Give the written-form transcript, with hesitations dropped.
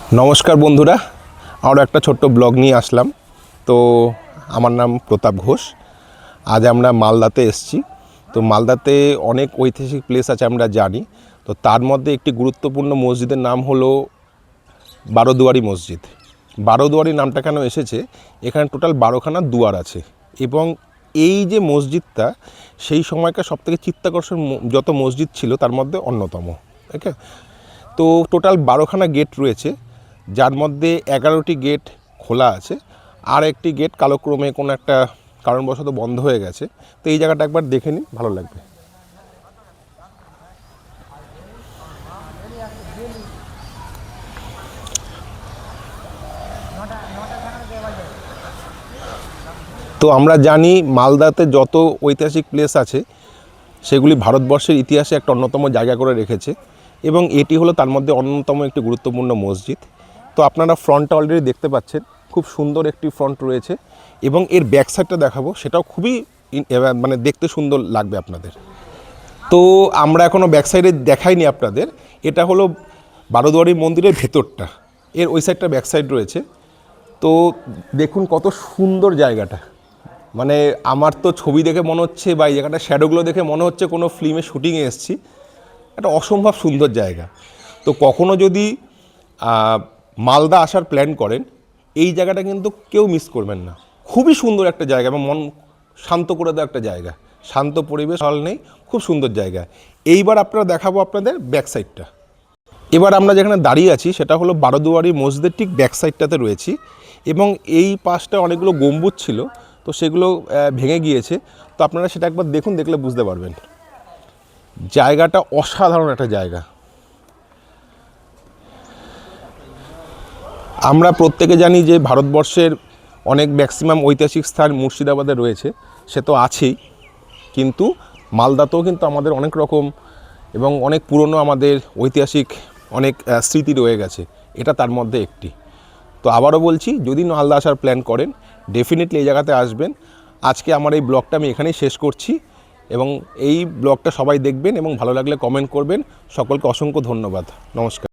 नमस्कार बंधुरा और एक छोट्ट ब्लग नहीं आसलाम। तो आमार नाम प्रताप घोष। आज आमरा मालदाते एसेछि। तो मालदाते अनेक ऐतिहासिक प्लेस आछे आमरा जानी। तो तार मध्य एक गुरुत्वपूर्ण मस्जिदेर नाम हलो बारोदुआरी मस्जिद। बारोदुआरी नामटा केन एसेছে एखाने टोटाल 12খানা दुआर आछे एबं এই যে মসজিদটা সেই সময়কার সবথেকে চিত্তাকর্ষক যত মসজিদ ছিল তার মধ্যে অন্যতম। ওকে, তো টোটাল 12খানা গেট রয়েছে, যার মধ্যে 11টি গেট খোলা আছে আর একটি গেট কালক্রমে কোনো একটা কারণবশত বন্ধ হয়ে গেছে। তো এই জায়গাটা একবার দেখে নিন, ভালো লাগবে। তো আমরা জানি মালদাতে যত ঐতিহাসিক প্লেস আছে সেগুলি ভারতবর্ষের ইতিহাসে একটা অন্যতম জায়গা করে রেখেছে এবং এটি হলো তার মধ্যে অন্যতম একটি গুরুত্বপূর্ণ মসজিদ। তো আপনারা ফ্রন্টটা অলরেডি দেখতে পাচ্ছেন, খুব সুন্দর একটি ফ্রন্ট রয়েছে এবং এর ব্যাক সাইডটা দেখাবো, সেটাও খুবই মানে দেখতে সুন্দর লাগবে আপনাদের। তো আমরা এখনও ব্যাক সাইডে দেখাইনি আপনাদের, এটা হলো বারোদুয়ারি মন্দিরের ভেতরটা, এর ওই সাইডটা ব্যাক সাইড রয়েছে। তো দেখুন কত সুন্দর জায়গাটা, মানে আমার তো ছবি দেখে মনে হচ্ছে বা এই জায়গাটা শ্যাডোগুলো দেখে মনে হচ্ছে কোনো ফিল্মে শুটিংয়ে এসেছি। একটা অসম্ভব সুন্দর জায়গা। তো কখনো যদি মালদা আসার প্ল্যান করেন এই জায়গাটা কিন্তু কেউ মিস করবেন না। খুবই সুন্দর একটা জায়গা এবং মন শান্ত করে দেওয়া একটা জায়গা, শান্ত পরিবেশ, হল নেই, খুব সুন্দর জায়গা। এইবার আপনারা দেখাবো আপনাদের ব্যাক সাইডটা। এবার আমরা যেখানে দাঁড়িয়ে আছি সেটা হলো বারোদুয়ারি মসজিদের ঠিক ব্যাক সাইডটাতে রয়েছি এবং এই পাশটা অনেকগুলো গম্বুজ ছিল, তো সেগুলো ভেঙে গিয়েছে। তো আপনারা সেটা একবার দেখুন, দেখলে বুঝতে পারবেন। জায়গাটা অসাধারণ একটা জায়গা। আমরা প্রত্যেকে জানি যে ভারতবর্ষের অনেক ম্যাক্সিমাম ঐতিহাসিক স্থান মুর্শিদাবাদে রয়েছে, সে তো আছেই, কিন্তু মালদাতেও কিন্তু আমাদের অনেক রকম এবং অনেক পুরনো আমাদের ঐতিহাসিক অনেক স্মৃতি রয়ে গেছে, এটা তার মধ্যে একটি। তো আবারও বলছি, যদি মালদা আসার প্ল্যান করেন ডেফিনেটলি এই জায়গাতে আসবেন। আজকে আমার এই ব্লগটা আমি এখানেই শেষ করছি এবং এই ব্লগটা সবাই দেখবেন এবং ভালো লাগলে কমেন্ট করবেন। সকলকে অসংখ্য ধন্যবাদ। নমস্কার।